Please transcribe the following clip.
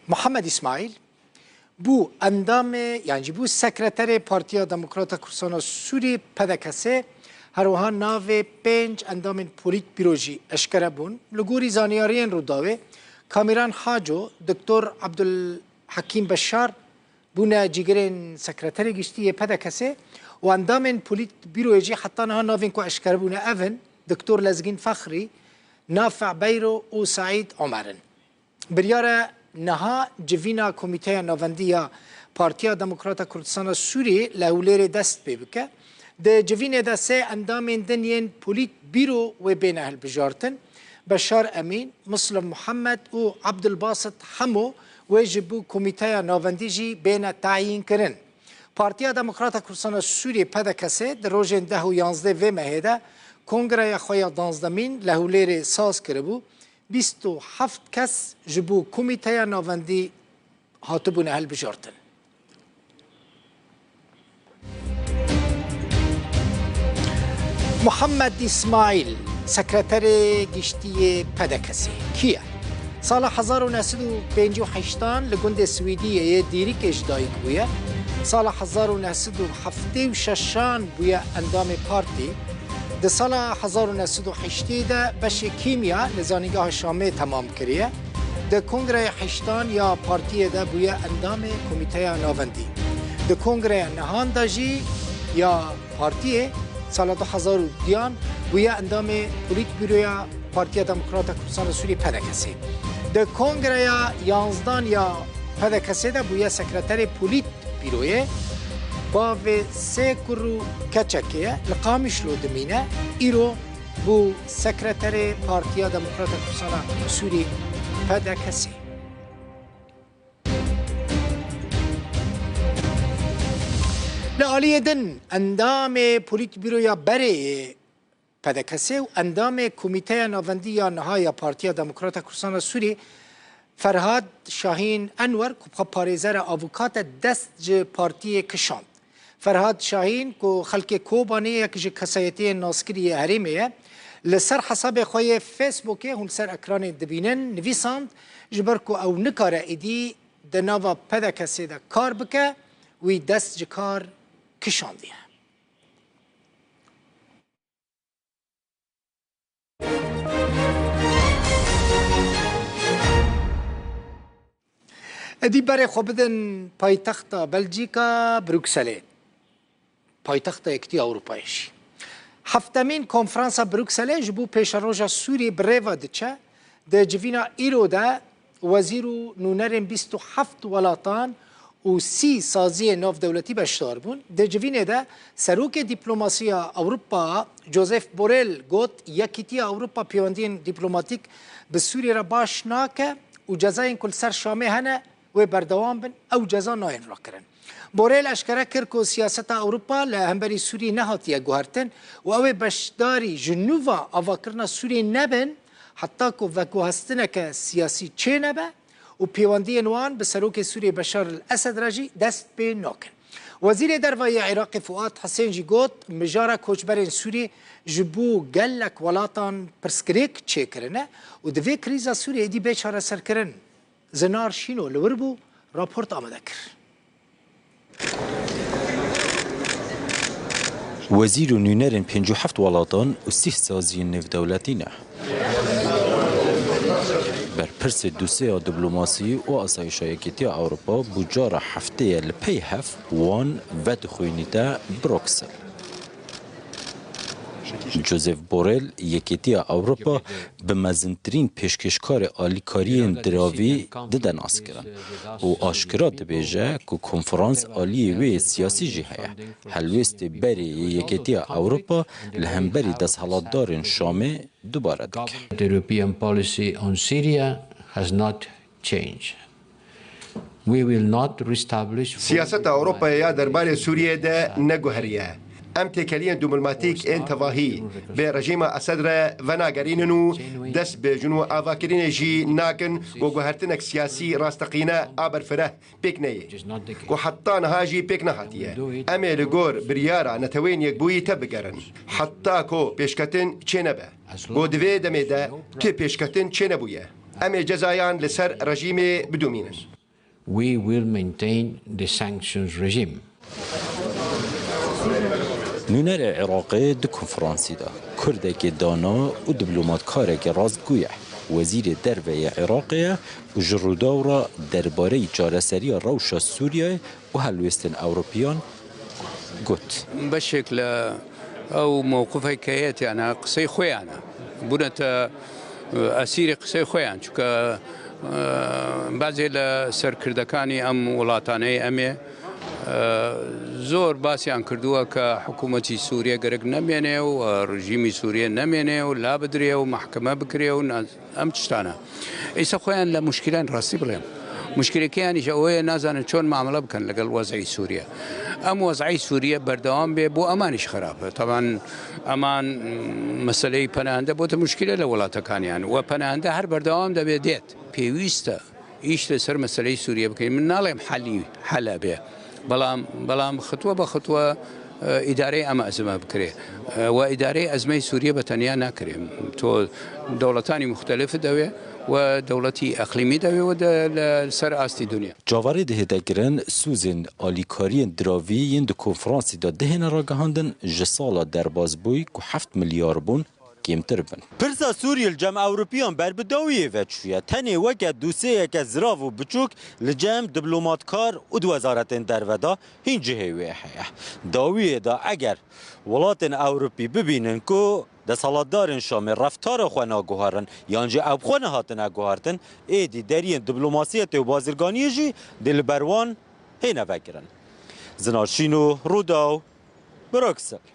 محمد اسماعیل بو اندام یعنی بو سکرتر پارتیا دموکرات کردستان سوری پدکسه هروها ناو 5 اندام پولیت بیروژی اشکره بون لگوری زانیارین رو داوه کامیران حاجو دکتر عبدالحکیم بشار بونه جیگرین سکرتر گشتی پدکسه و اندام پولیت بیروژی حتی نها ناوین که اشکره بونه اون دکتر لزگین فخری نافع بیرو و سعید عمرن بریاره نها جوینا کمیته نواندی پارتیا دموکرات کردستان سوری لهولیر دست ببکه ده جوین ده سه اندام دنین پولیت بیرو و بین اهل بجارتن بشار امین مسلم محمد و عبدالباسط حمو و جبو کمیته نواندی جی بین تعیین کرن پارتیا دموکرات کردستان سوری پدکسه در روژن 10 و 11 و مهده کنگره خواه دانزدمین لهولیر ساز کربو 27 کس جبو کمیته نواندی هاتبون اهل بجارتن محمد اسماعیل سکرتر گشتی پدکسی کیه؟ سال 1958 لگند سویدیه دیریک اجدایک بویه سال 1976 بویه اندام پارتی در سال 1908 ده بش کیمیا لزانیگاه شامه تمام کریه در کنگره 8 یا پارتی ده بویه اندام کمیته نواندی در کنگره نهان داجی یا پارتی سال 2010 بویه اندام پولیت بیرویا پارتی دموکرات کردستان سوری پدکسی در کنگره 11 یا پدکسی ده بویه سکرتر پولیت بیرویه باو سه کرو کچکیه لقامش رو دمینه ایرو بو سکرتر پارتیا دموکرات کردستان سوری پدکسی لعالی دن اندام پولیت بیرویا بره پدکسی و اندام کمیته نواندی یا نهای پارتیا دموکرات کردستان سوری فرهاد شاهین انور که پاریزر آووکات دست ج پارتی کشاند فرهاد شاهین که خلق کوبانی یک کسایتی ناسکری حریمه لسر حساب خوی فیسبوکه هم سر اکران دبینن نویساند جبر که او نکاره ایدی دناوا پدکسی ده کار بکه وی دست جکار کشاندیه ادی برای خوب بدن پایتخت بلژیکا بروکسل پایتخت اکتی اروپایشی هفتمین کنفرانس بروکسل جبو پیش روژا سوری بریوا دچه ده جوینا ایرو ده وزیرو نونرین 27 ولاتان و 30 سازی نوف دولتی بشتار بون ده جوینه ده سروک دیپلوماسی اروپا جوزف بوریل گوت یکیتی اروپا پیوندین دیپلوماتیک به سوری را باش ناکه و جزاین کل سر شامه هنه و بردوام بن او جزا ناین را کرن بوریل اشکره کرد که سیاست اروپا لهمبری سوری نهاتیه گوهرتن و او بشداری جنوبا آواکرنا سوری نبن حتی که وکو هستنه که سیاسی چه نبه و پیوندی نوان به سروک سوری بشار الاسد راجی دست به ناکن وزیر دروای عراق فؤاد حسین جی گوت مجاره کوچبرین سوری جبو گلک ولاتان پرسکریک چه کرنه و دوی کریزا سوری ایدی بیچاره سر کرن زنار شینو لوربو راپورت آمده کرد وزیر نونرین 57 ولاتان و 30 سازی نف دولتینه بر پرس دوسیه دیپلماسی و آسایش یکیتی اروپا بجار هفته لپی هف وان و دخوینیده بروکسل جوزف بوریل یکیتی اروپا به مزنترین پیشکشکار آلیکاری دراوی ددن آس کرن و آشکرات بیجه که کنفرانس آلی وی سیاسی جی هیا هلویست بری یکیتی اروپا لهمبری دست حالاتدار شامه دوباره دکه. The European policy on Syria has not changed. We will not reestablish سیاست اروپا درباره سوریه ده نگوهریه ام تکلیه دیپلماتیک انتواهی به رژیم اسد را و ناگریننو دست به جنو آواکرین جی ناکن و گوهرتنک سیاسی راستقینه آبرفره پیک نیه و حتی نهاجی پیک نهاتیه امی لگور بریارا نتوین یک بویی تبگرن حتی کو پیشکتن چه نبه و دوی دمیده تو پیشکتن چه نبویه ئەمێ جەزایان لەسەر ڕژیمێ بدومینن. We will maintain the sanctions regime. نونر عراقی دو کنفرانسی دا کردک دانا و دیپلماتکارک راستگویه وزیر دربه عراقیه و جروداورا درباره چارەسەری روشا سوریه و هلوستن اوروپیان گوت بشكل او موقفي كياتي انا قصي خويانا بنت اسيري قصي خويان چونکە بعضی لە سەرکردەکانی ئەم وڵاتانەی ئەمێ زۆر باسییان کردووە کە حکوومەتی سووریا گەرەک نەمێنێ و ڕژیمی سووریا نەمێنێ و لا بدرێ و محکمە بکرێ و ئەم شتانە ئێستا خۆیان لە مشکلان ڕاستی بڵێم مشکلەکەیانیش ئەوەیە نازانن چۆن معاملە بکەن لەگەڵ وەزعی سووریا ئەم وەزعی سووریا بەردەوام بێ بۆ ئەمانیش خراپە تاوان ئەمان مەسلەی پەناهەندە بۆتە مشکلە لە وڵاتەکانیان و پەناهەندە هەر بەردەوام دەبێت دێت پێویستە ئیش لەسەر مەسلەی سووریا بکەین من ناڵێم حەلە بێ بەڵام خطوە بە خطوە ئیدارەی ئەمە ئەزمە بکرێ و ئیدارەی ئەزمەی سووریا بە تەنیا ناکرێم تۆ دەوڵەتانی مختلفت دەوێ و دولتی اقلیمی داوی و سر آستی دنیا. جواری ده دگرن سوزن آلیکاری دراوی دو کنفرانسی دا دهن را گهاندن جسالا در بازبوی که 7 میلیارد بون کمتر بن. پرسا سوریل جمع اوروپیان بر بداویه و چویه تنی وکه دوسیه که زراف و بچوک لجمع دیپلماتکار و دو وزارتین درودا هین جهویه حیه. داویه دا اگر ولاتین اوروپی ببینن که دەسەڵاتدارن شامێ ڕەفتارە خۆ ناگوهارن یانجی ئەو بخۆ نەهاتن ئەگوهارتن ئێدی دەریên دیپلۆماسیەتێ و بازرگانیەژی دلبەروان هێنە vegrin. Zinaşîn û Rûda û Bruxelles.